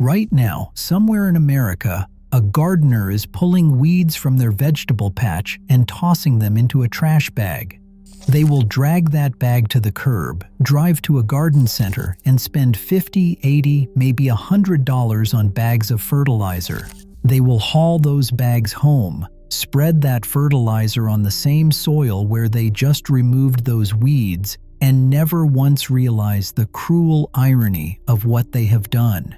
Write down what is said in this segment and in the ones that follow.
Right now, somewhere in America, a gardener is pulling weeds from their vegetable patch and tossing them into a trash bag. They will drag that bag to the curb, drive to a garden center, and spend $50, $80, maybe $100 on bags of fertilizer. They will haul those bags home, spread that fertilizer on the same soil where they just removed those weeds, and never once realize the cruel irony of what they have done.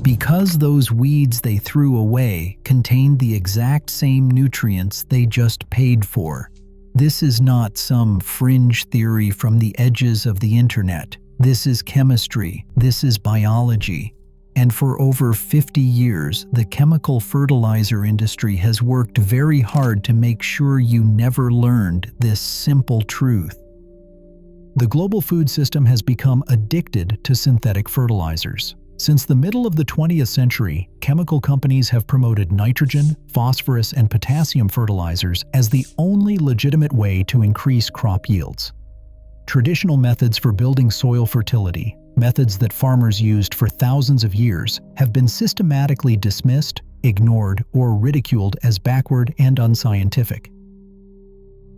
Because those weeds they threw away contained the exact same nutrients they just paid for. This is not some fringe theory from the edges of the internet. This is chemistry. This is biology. And for over 50 years, the chemical fertilizer industry has worked very hard to make sure you never learned this simple truth. The global food system has become addicted to synthetic fertilizers. Since the middle of the 20th century, chemical companies have promoted nitrogen, phosphorus, and potassium fertilizers as the only legitimate way to increase crop yields. Traditional methods for building soil fertility, methods that farmers used for thousands of years, have been systematically dismissed, ignored, or ridiculed as backward and unscientific.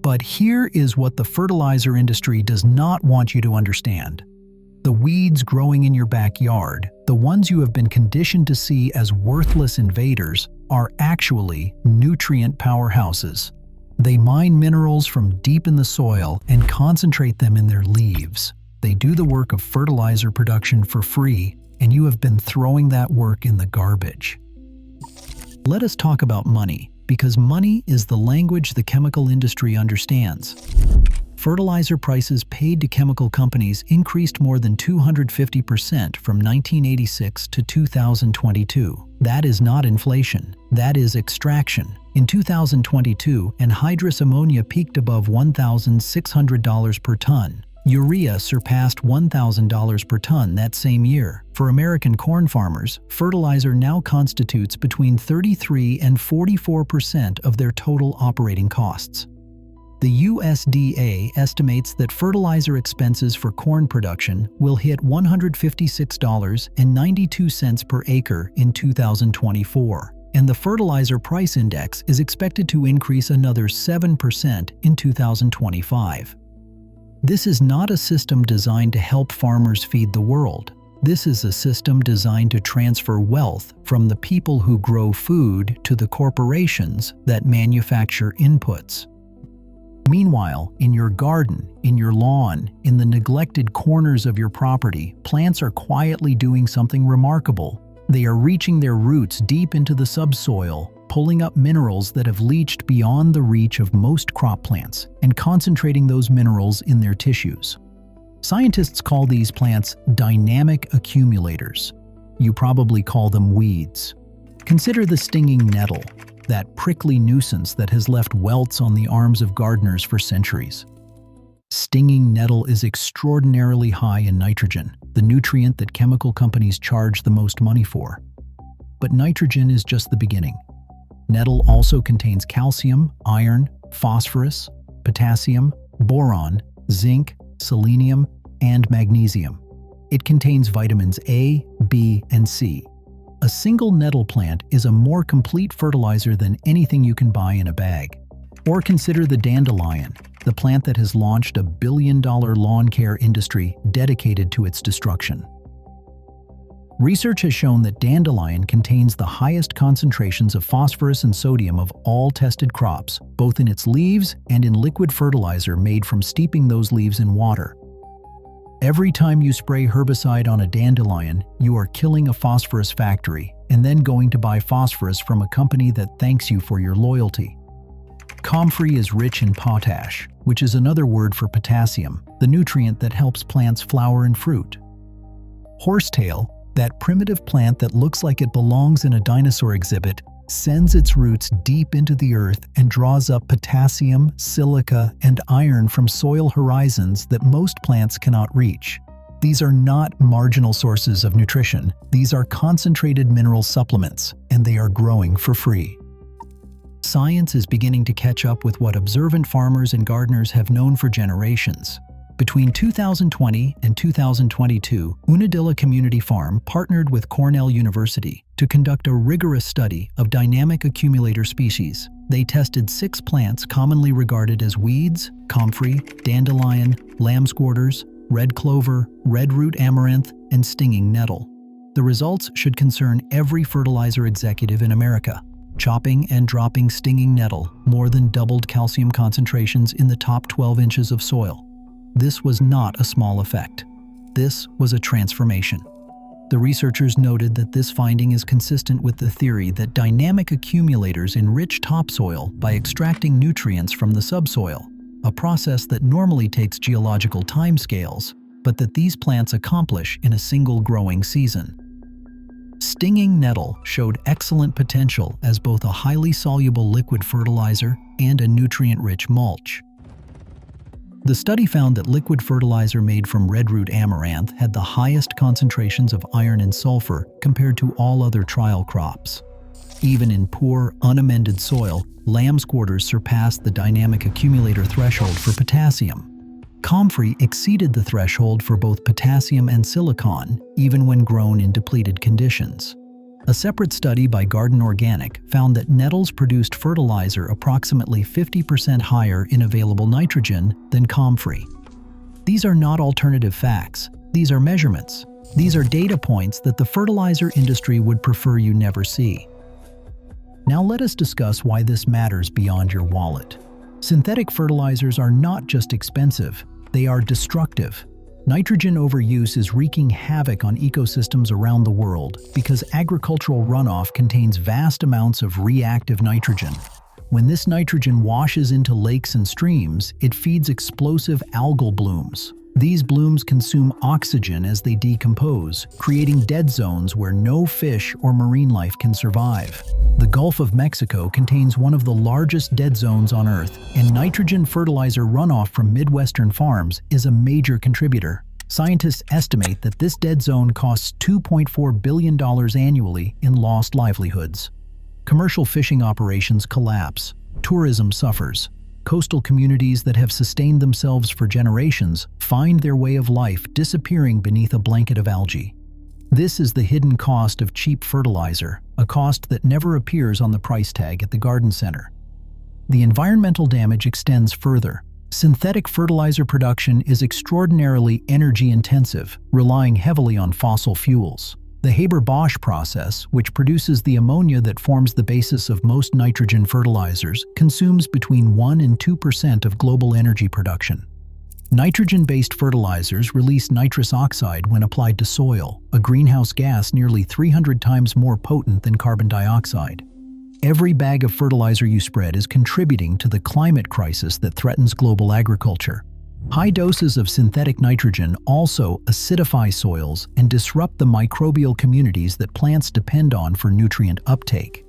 But here is what the fertilizer industry does not want you to understand. The weeds growing in your backyard, the ones you have been conditioned to see as worthless invaders, are actually nutrient powerhouses. They mine minerals from deep in the soil and concentrate them in their leaves. They do the work of fertilizer production for free, and you have been throwing that work in the garbage. Let us talk about money, because money is the language the chemical industry understands. Fertilizer prices paid to chemical companies increased more than 250% from 1986 to 2022. That is not inflation. That is extraction. In 2022, anhydrous ammonia peaked above $1,600 per ton. Urea surpassed $1,000 per ton that same year. For American corn farmers, fertilizer now constitutes between 33 and 44% of their total operating costs. The USDA estimates that fertilizer expenses for corn production will hit $156.92 per acre in 2024, and the fertilizer price index is expected to increase another 7% in 2025. This is not a system designed to help farmers feed the world. This is a system designed to transfer wealth from the people who grow food to the corporations that manufacture inputs. Meanwhile, in your garden, in your lawn, in the neglected corners of your property, plants are quietly doing something remarkable. They are reaching their roots deep into the subsoil, pulling up minerals that have leached beyond the reach of most crop plants, and concentrating those minerals in their tissues. Scientists call these plants dynamic accumulators. You probably call them weeds. Consider the stinging nettle, that prickly nuisance that has left welts on the arms of gardeners for centuries. Stinging nettle is extraordinarily high in nitrogen, the nutrient that chemical companies charge the most money for. But nitrogen is just the beginning. Nettle also contains calcium, iron, phosphorus, potassium, boron, zinc, selenium, and magnesium. It contains vitamins A, B, and C. A single nettle plant is a more complete fertilizer than anything you can buy in a bag. Or consider the dandelion, the plant that has launched a billion-dollar lawn care industry dedicated to its destruction. Research has shown that dandelion contains the highest concentrations of phosphorus and sodium of all tested crops, both in its leaves and in liquid fertilizer made from steeping those leaves in water. Every time you spray herbicide on a dandelion, you are killing a phosphorus factory and then going to buy phosphorus from a company that thanks you for your loyalty. Comfrey is rich in potash, which is another word for potassium, the nutrient that helps plants flower and fruit. Horsetail, that primitive plant that looks like it belongs in a dinosaur exhibit, sends its roots deep into the earth and draws up potassium, silica, and iron from soil horizons that most plants cannot reach. These are not marginal sources of nutrition. These are concentrated mineral supplements, and they are growing for free. Science is beginning to catch up with what observant farmers and gardeners have known for generations. Between 2020 and 2022, Unadilla Community Farm partnered with Cornell University to conduct a rigorous study of dynamic accumulator species. They tested 6 plants commonly regarded as weeds: comfrey, dandelion, lamb's quarters, red clover, red root amaranth, and stinging nettle. The results should concern every fertilizer executive in America. Chopping and dropping stinging nettle more than doubled calcium concentrations in the top 12 inches of soil. This was not a small effect. This was a transformation. The researchers noted that this finding is consistent with the theory that dynamic accumulators enrich topsoil by extracting nutrients from the subsoil, a process that normally takes geological timescales, but that these plants accomplish in a single growing season. Stinging nettle showed excellent potential as both a highly soluble liquid fertilizer and a nutrient-rich mulch. The study found that liquid fertilizer made from red root amaranth had the highest concentrations of iron and sulfur compared to all other trial crops. Even in poor, unamended soil, lamb's quarters surpassed the dynamic accumulator threshold for potassium. Comfrey exceeded the threshold for both potassium and silicon, even when grown in depleted conditions. A separate study by Garden Organic found that nettles produced fertilizer approximately 50% higher in available nitrogen than comfrey. These are not alternative facts. These are measurements. These are data points that the fertilizer industry would prefer you never see. Now let us discuss why this matters beyond your wallet. Synthetic fertilizers are not just expensive, they are destructive. Nitrogen overuse is wreaking havoc on ecosystems around the world because agricultural runoff contains vast amounts of reactive nitrogen. When this nitrogen washes into lakes and streams, it feeds explosive algal blooms. These blooms consume oxygen as they decompose, creating dead zones where no fish or marine life can survive. The Gulf of Mexico contains one of the largest dead zones on Earth, and nitrogen fertilizer runoff from Midwestern farms is a major contributor. Scientists estimate that this dead zone costs $2.4 billion annually in lost livelihoods. Commercial fishing operations collapse. Tourism suffers. Coastal communities that have sustained themselves for generations find their way of life disappearing beneath a blanket of algae. This is the hidden cost of cheap fertilizer, a cost that never appears on the price tag at the garden center. The environmental damage extends further. Synthetic fertilizer production is extraordinarily energy-intensive, relying heavily on fossil fuels. The Haber-Bosch process, which produces the ammonia that forms the basis of most nitrogen fertilizers, consumes between 1 and 2% of global energy production. Nitrogen-based fertilizers release nitrous oxide when applied to soil, a greenhouse gas nearly 300 times more potent than carbon dioxide. Every bag of fertilizer you spread is contributing to the climate crisis that threatens global agriculture. High doses of synthetic nitrogen also acidify soils and disrupt the microbial communities that plants depend on for nutrient uptake.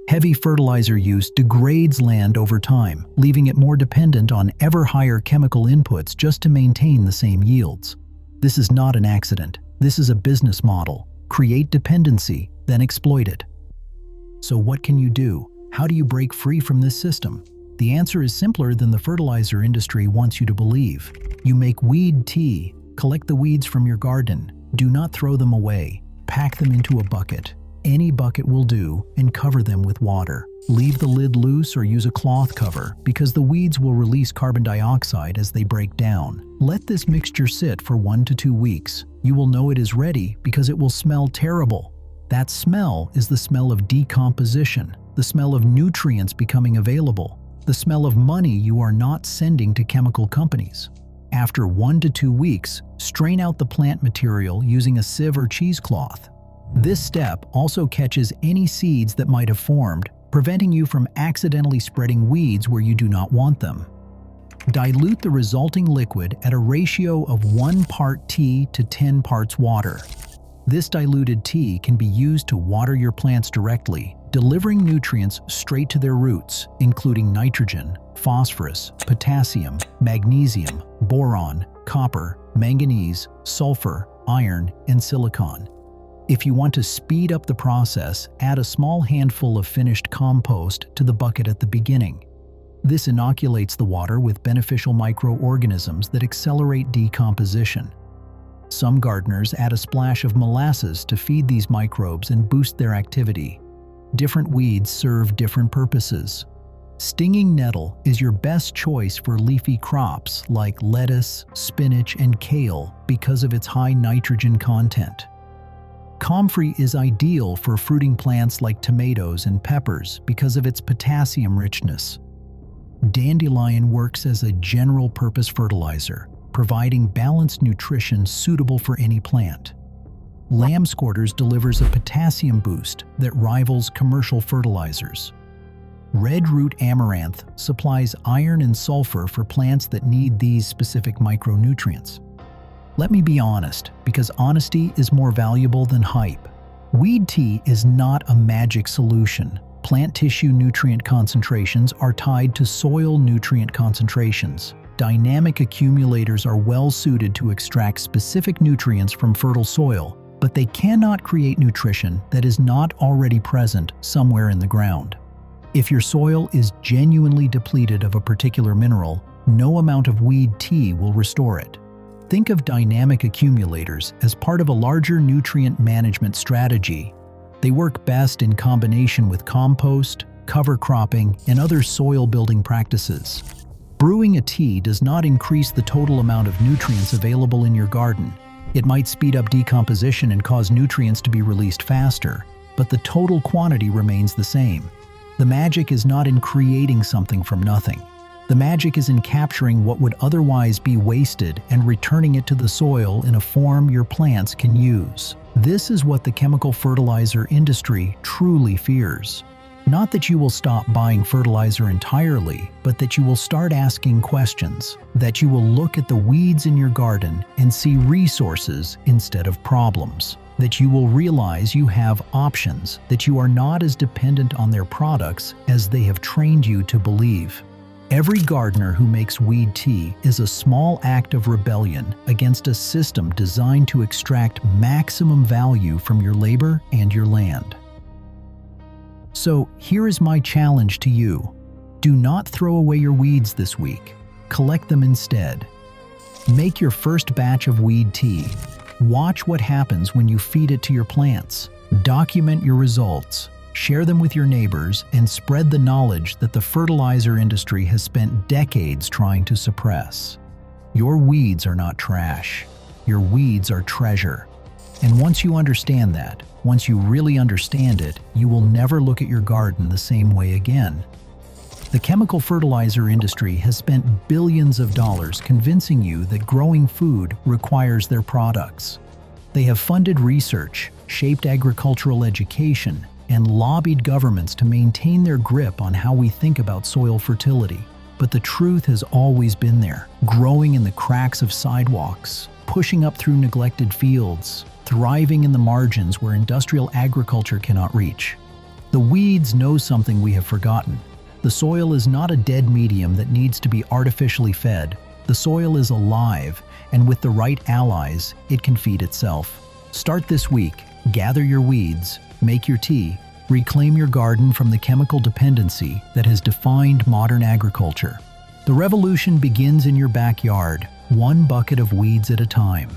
Heavy fertilizer use degrades land over time, leaving it more dependent on ever higher chemical inputs just to maintain the same yields. This is not an accident. This is a business model. Create dependency, then exploit it. So what can you do? How do you break free from this system? The answer is simpler than the fertilizer industry wants you to believe. You make weed tea. Collect the weeds from your garden. Do not throw them away. Pack them into a bucket. Any bucket will do, and cover them with water. Leave the lid loose or use a cloth cover because the weeds will release carbon dioxide as they break down. Let this mixture sit for 1 to 2 weeks. You will know it is ready because it will smell terrible. That smell is the smell of decomposition, the smell of nutrients becoming available, the smell of money you are not sending to chemical companies. After 1 to 2 weeks, strain out the plant material using a sieve or cheesecloth. This step also catches any seeds that might have formed, preventing you from accidentally spreading weeds where you do not want them. Dilute the resulting liquid at a ratio of 1 part tea to 10 parts water. This diluted tea can be used to water your plants directly, delivering nutrients straight to their roots, including nitrogen, phosphorus, potassium, magnesium, boron, copper, manganese, sulfur, iron, and silicon. If you want to speed up the process, add a small handful of finished compost to the bucket at the beginning. This inoculates the water with beneficial microorganisms that accelerate decomposition. Some gardeners add a splash of molasses to feed these microbes and boost their activity. Different weeds serve different purposes. Stinging nettle is your best choice for leafy crops like lettuce, spinach, and kale because of its high nitrogen content. Comfrey is ideal for fruiting plants like tomatoes and peppers because of its potassium richness. Dandelion works as a general-purpose fertilizer, providing balanced nutrition suitable for any plant. Lamb's quarters delivers a potassium boost that rivals commercial fertilizers. Red root amaranth supplies iron and sulfur for plants that need these specific micronutrients. Let me be honest, because honesty is more valuable than hype. Weed tea is not a magic solution. Plant tissue nutrient concentrations are tied to soil nutrient concentrations. Dynamic accumulators are well suited to extract specific nutrients from fertile soil, but they cannot create nutrition that is not already present somewhere in the ground. If your soil is genuinely depleted of a particular mineral, no amount of weed tea will restore it. Think of dynamic accumulators as part of a larger nutrient management strategy. They work best in combination with compost, cover cropping, and other soil-building practices. Brewing a tea does not increase the total amount of nutrients available in your garden. It might speed up decomposition and cause nutrients to be released faster, but the total quantity remains the same. The magic is not in creating something from nothing. The magic is in capturing what would otherwise be wasted and returning it to the soil in a form your plants can use. This is what the chemical fertilizer industry truly fears. Not that you will stop buying fertilizer entirely, but that you will start asking questions, that you will look at the weeds in your garden and see resources instead of problems, that you will realize you have options, that you are not as dependent on their products as they have trained you to believe. Every gardener who makes weed tea is a small act of rebellion against a system designed to extract maximum value from your labor and your land. So here is my challenge to you. Do not throw away your weeds this week. Collect them instead. Make your first batch of weed tea. Watch what happens when you feed it to your plants. Document your results. Share them with your neighbors and spread the knowledge that the fertilizer industry has spent decades trying to suppress. Your weeds are not trash. Your weeds are treasure. And once you understand that, once you really understand it, you will never look at your garden the same way again. The chemical fertilizer industry has spent billions of dollars convincing you that growing food requires their products. They have funded research, shaped agricultural education, and lobbied governments to maintain their grip on how we think about soil fertility. But the truth has always been there, growing in the cracks of sidewalks, pushing up through neglected fields, thriving in the margins where industrial agriculture cannot reach. The weeds know something we have forgotten. The soil is not a dead medium that needs to be artificially fed. The soil is alive, and with the right allies, it can feed itself. Start this week. Gather your weeds, make your tea, reclaim your garden from the chemical dependency that has defined modern agriculture. The revolution begins in your backyard, one bucket of weeds at a time.